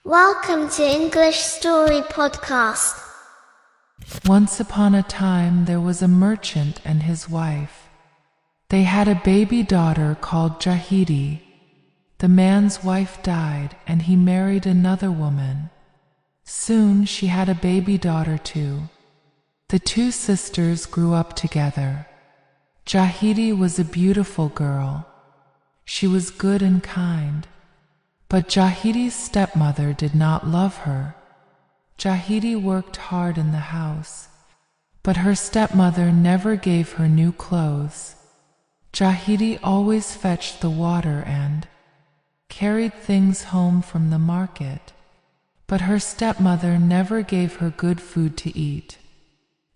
Welcome to English Story Podcast. Once upon a time, there was a merchant and his wife. They had a baby daughter called Jahidi. The man's wife died, and he married another woman. Soon she had a baby daughter too. The two sisters grew up together. Jahidi was a beautiful girl. She was good and kind. But Jahidi's stepmother did not love her. Jahidi worked hard in the house, but her stepmother never gave her new clothes. Jahidi always fetched the water and carried things home from the market, but her stepmother never gave her good food to eat.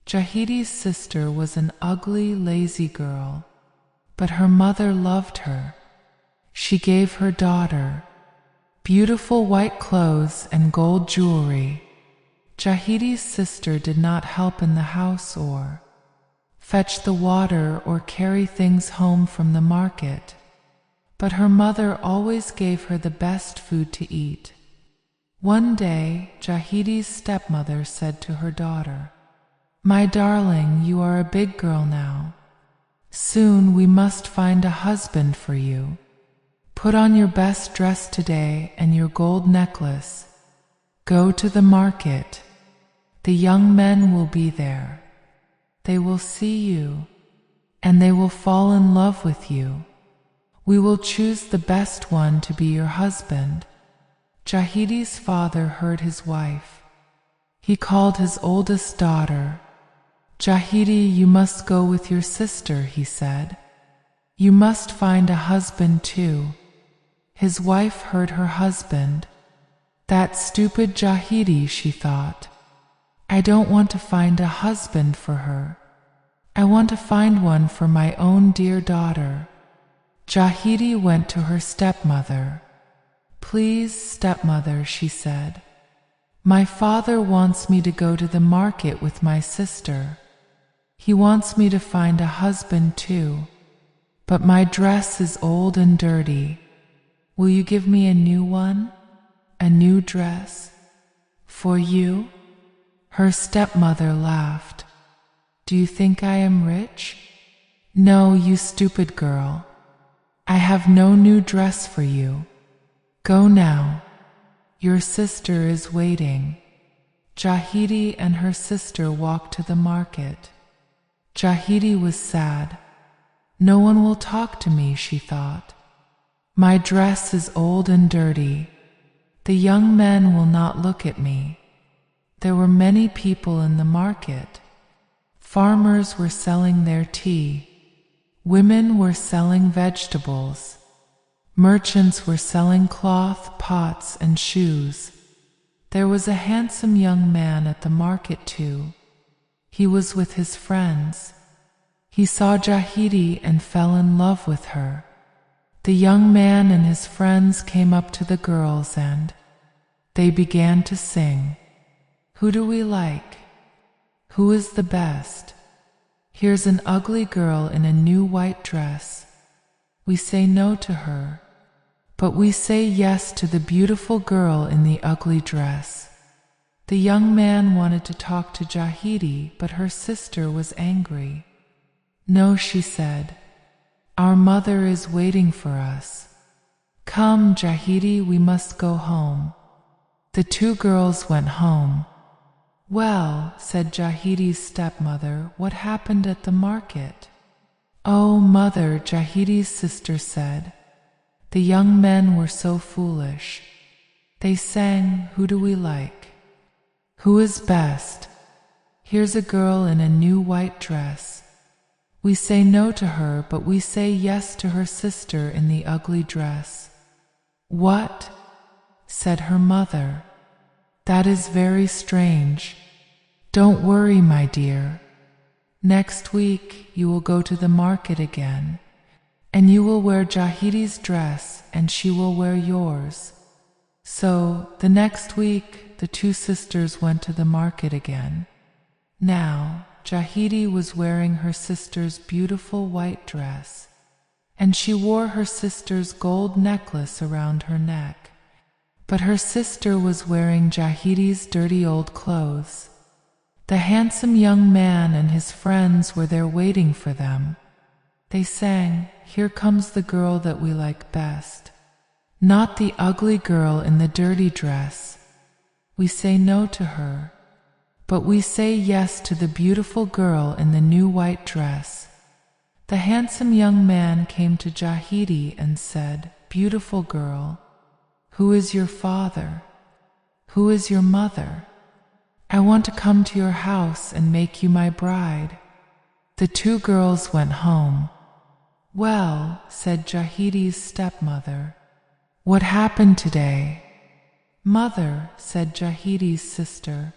Jahidi's sister was an ugly, lazy girl, but her mother loved her. She gave her daughter beautiful white clothes and gold jewelry. Jahidi's sister did not help in the house or fetch the water or carry things home from the market, but her mother always gave her the best food to eat. One day, Jahidi's stepmother said to her daughter, "My darling, you are a big girl now. Soon we must find a husband for you. Put on your best dress today and your gold necklace. Go to the market. The young men will be there. They will see you, and they will fall in love with you. We will choose the best one to be your husband." Jahidi's father heard his wife. He called his oldest daughter. "Jahidi, you must go with your sister," he said. "You must find a husband too." His wife heard her husband. "That stupid Jahidi," she thought. "I don't want to find a husband for her. I want to find one for my own dear daughter." Jahidi went to her stepmother. "Please, stepmother," she said, "my father wants me to go to the market with my sister. He wants me to find a husband too, but my dress is old and dirty. Will you give me a new one? A new dress? For you?" Her stepmother laughed. "Do you think I am rich? No, you stupid girl. I have no new dress for you. Go now. Your sister is waiting." Jahidi and her sister walked to the market. Jahidi was sad. "No one will talk to me," she thought. "My dress is old and dirty. The young men will not look at me." There were many people in the market. Farmers were selling their tea. Women were selling vegetables. Merchants were selling cloth, pots, and shoes. There was a handsome young man at the market too. He was with his friends. He saw Jahidi and fell in love with her. The young man and his friends came up to the girls and they began to sing. "Who do we like? Who is the best? Here's an ugly girl in a new white dress. We say no to her, but we say yes to the beautiful girl in the ugly dress." The young man wanted to talk to Jahidi, but her sister was angry. "No," she said. "Our mother is waiting for us. Come, Jahidi, we must go home." The two girls went home. "Well," said Jahidi's stepmother, "what happened at the market?" "Oh, mother," Jahidi's sister said, "the young men were so foolish. They sang, 'Who do we like? Who is best? Here's a girl in a new white dress. We say no to her, but we say yes to her sister in the ugly dress.'" "What?" said her mother. "That is very strange. Don't worry, my dear. Next week you will go to the market again, and you will wear Jahidi's dress and she will wear yours." So the next week the two sisters went to the market again. Now Jahidi was wearing her sister's beautiful white dress, and she wore her sister's gold necklace around her neck. But her sister was wearing Jahidi's dirty old clothes. The handsome young man and his friends were there waiting for them. They sang, "Here comes the girl that we like best. Not the ugly girl in the dirty dress. We say no to her, but we say yes to the beautiful girl in the new white dress." The handsome young man came to Jahidi and said, "Beautiful girl, who is your father? Who is your mother? I want to come to your house and make you my bride." The two girls went home. "Well," said Jahidi's stepmother, "what happened today?" "Mother," said Jahidi's sister,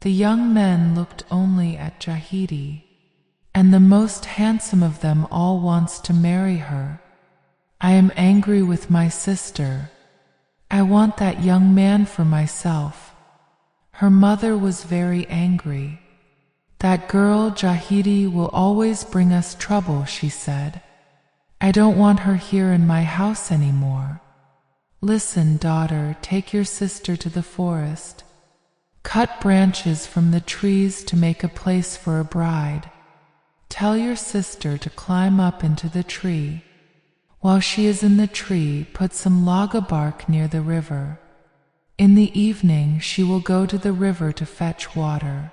"the young men looked only at Jahidi, and the most handsome of them all wants to marry her. I am angry with my sister. I want that young man for myself." Her mother was very angry. "That girl Jahidi will always bring us trouble," she said. "I don't want her here in my house anymore. Listen, daughter, take your sister to the forest. Cut branches from the trees to make a place for a bride. Tell your sister to climb up into the tree. While she is in the tree, put some laga bark near the river. In the evening she will go to the river to fetch water.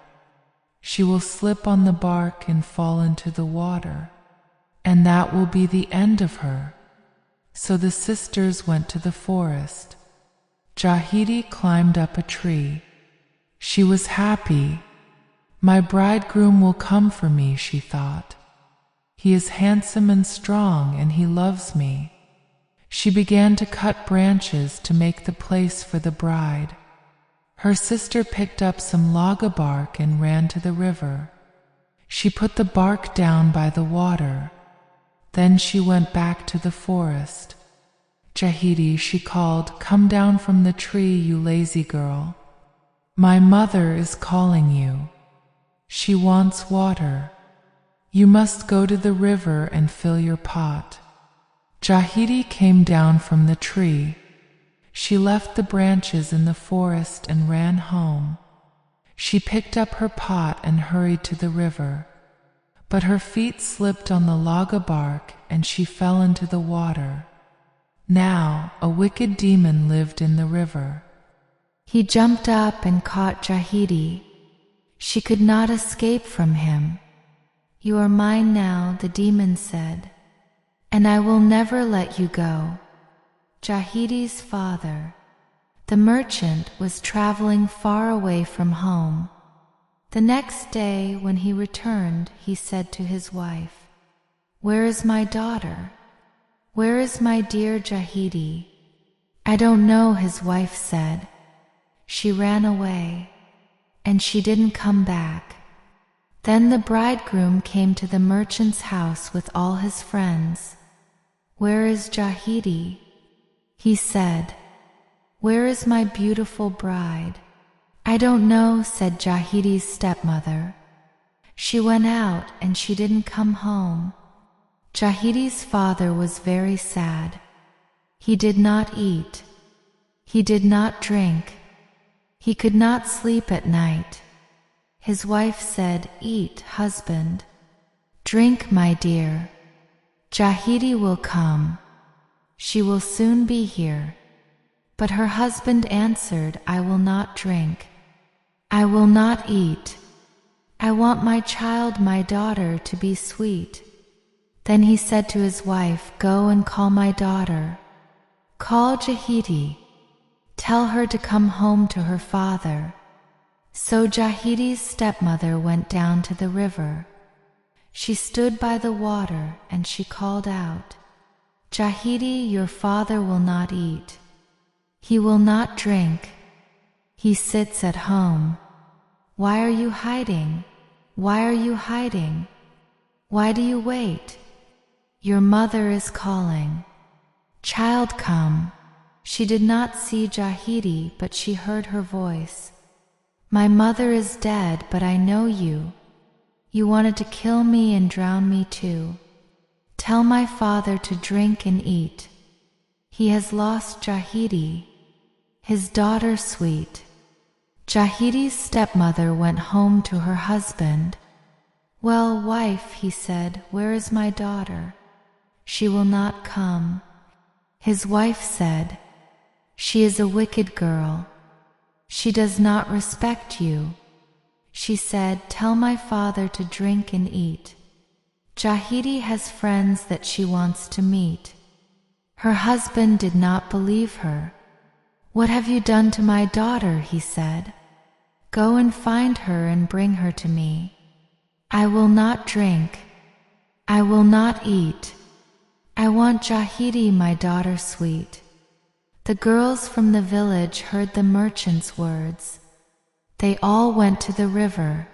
She will slip on the bark and fall into the water, and that will be the end of her." So the sisters went to the forest. Jahidi climbed up a tree. She was happy. "My bridegroom will come for me," she thought. "He is handsome and strong, and he loves me." She began to cut branches to make the place for the bride. Her sister picked up some laga bark and ran to the river. She put the bark down by the water. Then she went back to the forest. "Jahidi," she called, "come down from the tree, you lazy girl. My mother is calling you. She wants water. You must go to the river and fill your pot." Jahidi came down from the tree. She left the branches in the forest and ran home. She picked up her pot and hurried to the river. But her feet slipped on the laga bark and she fell into the water. Now, a wicked demon lived in the river. He jumped up and caught Jahidi. She could not escape from him. "You are mine now," the demon said, "and I will never let you go." Jahidi's father, the merchant, was traveling far away from home. The next day when he returned, he said to his wife, "Where is my daughter? Where is my dear Jahidi?" "I don't know," his wife said. "She ran away, and she didn't come back." Then the bridegroom came to the merchant's house with all his friends. "Where is Jahidi?" He said, "Where is my beautiful bride?" "I don't know," said Jahidi's stepmother. "She went out and she didn't come home." Jahidi's father was very sad. He did not eat. He did not drink. He could not sleep at night. His wife said, "Eat, husband. Drink, my dear. Jahidi will come. She will soon be here." But her husband answered, "I will not drink. I will not eat. I want my child, my daughter, to be sweet." Then he said to his wife, "Go and call my daughter. Call Jahidi. Tell her to come home to her father." So Jahidi's stepmother went down to the river. She stood by the water and she called out, "Jahidi, your father will not eat. He will not drink. He sits at home. Why are you hiding? Why are you hiding? Why do you wait? Your mother is calling. Child, come." She did not see Jahidi, but she heard her voice. "My mother is dead, but I know you. You wanted to kill me and drown me too. Tell my father to drink and eat. He has lost Jahidi. his daughter sweet. Jahidi's stepmother went home to her husband. "Well, wife," he said, "where is my daughter? She will not come." His wife said, "She is a wicked girl. She does not respect you." She said, "Tell my father to drink and eat. Jahidi has friends that she wants to meet." Her husband did not believe her. "What have you done to my daughter?" he said. "Go and find her and bring her to me. I will not drink. I will not eat. I want Jahidi, my daughter sweet." The girls from the village heard the merchant's words. They all went to the river.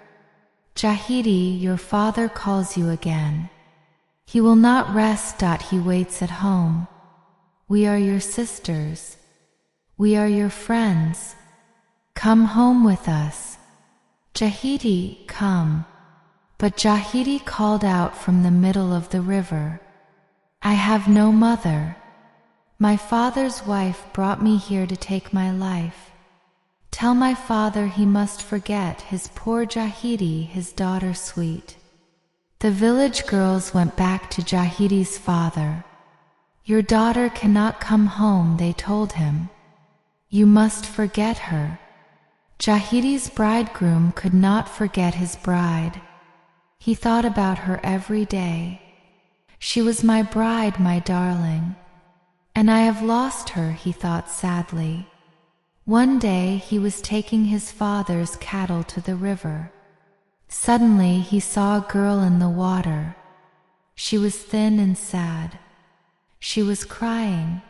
"Jahidi, your father calls you again. He will not rest. He waits at home. We are your sisters. We are your friends. Come home with us. Jahidi, come." But Jahidi called out from the middle of the river, "I have no mother. My father's wife brought me here to take my life. Tell my father he must forget his poor Jahidi, his daughter sweet." The village girls went back to Jahidi's father. "Your daughter cannot come home," they told him. "You must forget her." Jahidi's bridegroom could not forget his bride. He thought about her every day. "She was my bride, my darling, and I have lost her," he thought sadly. One day he was taking his father's cattle to the river. Suddenly he saw a girl in the water. She was thin and sad. She was crying.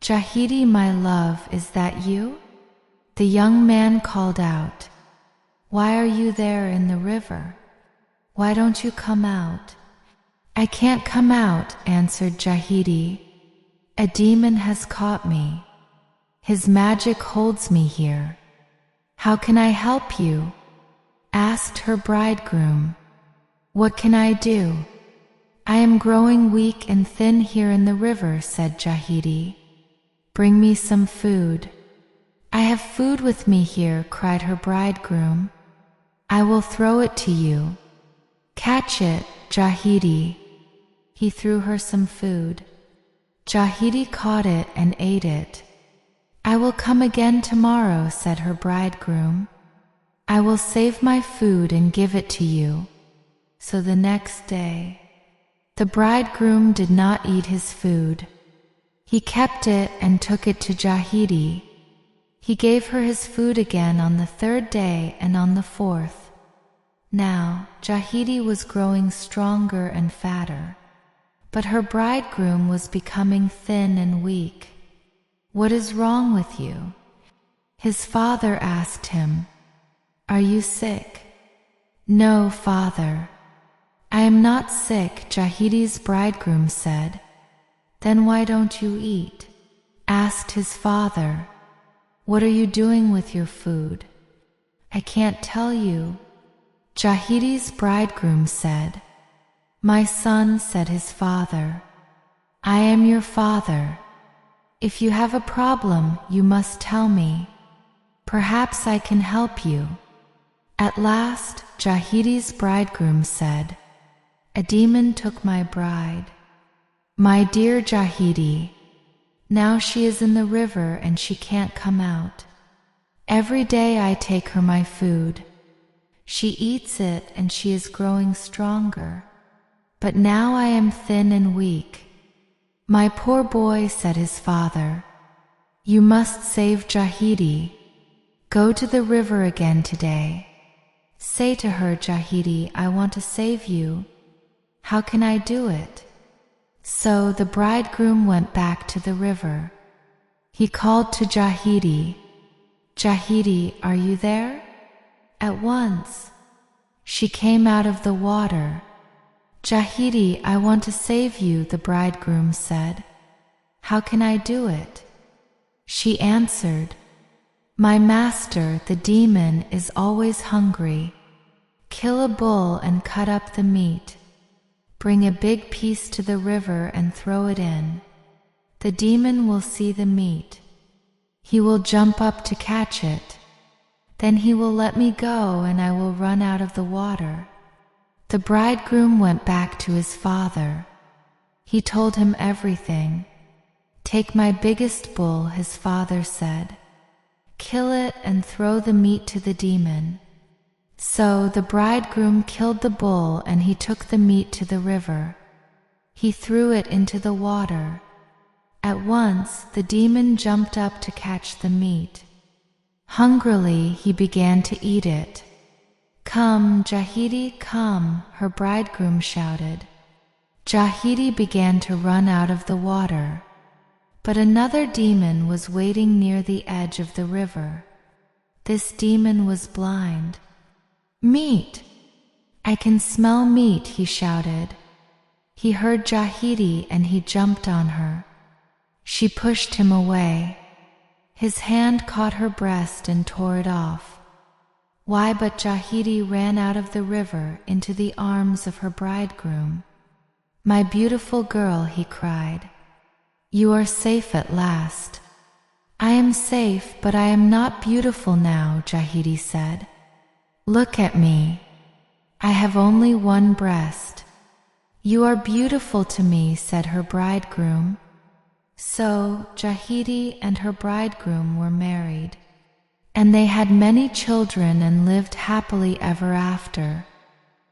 "Jahidi, my love, is that you?" The young man called out, "Why are you there in the river? Why don't you come out?" "I can't come out," answered Jahidi. "A demon has caught me. His magic holds me here." "How can I help you?" asked her bridegroom. "What can I do? I am growing weak and thin here in the river," said Jahidi. "Bring me some food." "I have food with me here," cried her bridegroom. "I will throw it to you. Catch it, Jahidi." He threw her some food. Jahidi caught it and ate it. "I will come again tomorrow," said her bridegroom. "I will save my food and give it to you." So the next day, the bridegroom did not eat his food. He kept it and took it to Jahidi. He gave her his food again on the third day and on the fourth. Now Jahidi was growing stronger and fatter, but her bridegroom was becoming thin and weak. "What is wrong with you?" his father asked him. "Are you sick?" "No, father. I am not sick," Jahidi's bridegroom said. "Then why don't you eat?" asked his father. "What are you doing with your food?" "I can't tell you," Jahidi's bridegroom said. "My son," said his father, "I am your father. If you have a problem, you must tell me. Perhaps I can help you." At last, Jahidi's bridegroom said, "A demon took my bride, my dear Jahidi. Now she is in the river and she can't come out. Every day I take her my food. She eats it and she is growing stronger. But now I am thin and weak." "My poor boy," said his father, "you must save Jahidi. Go to the river again today. Say to her, 'Jahidi, I want to save you. How can I do it?'" So the bridegroom went back to the river. He called to Jahidi, "Jahidi, are you there?" At once, she came out of the water. "Jahidi, I want to save you," the bridegroom said. "How can I do it?" She answered, "My master, the demon, is always hungry. Kill a bull and cut up the meat. Bring a big piece to the river and throw it in. The demon will see the meat. He will jump up to catch it. Then he will let me go and I will run out of the water." The bridegroom went back to his father. He told him everything. "Take my biggest bull," his father said. "Kill it and throw the meat to the demon." So the bridegroom killed the bull and he took the meat to the river. He threw it into the water. At once the demon jumped up to catch the meat. Hungrily he began to eat it. "Come, Jahidi, come," her bridegroom shouted. Jahidi began to run out of the water. But another demon was waiting near the edge of the river. This demon was blind. "Meat! I can smell meat," he shouted. He heard Jahidi and he jumped on her. She pushed him away. His hand caught her breast and tore it off. Why, but Jahidi ran out of the river into the arms of her bridegroom. "My beautiful girl," he cried. "You are safe at last." "I am safe, but I am not beautiful now," Jahidi said. "Look at me. I have only one breast." "You are beautiful to me," said her bridegroom. So Jahidi and her bridegroom were married. And they had many children and lived happily ever after.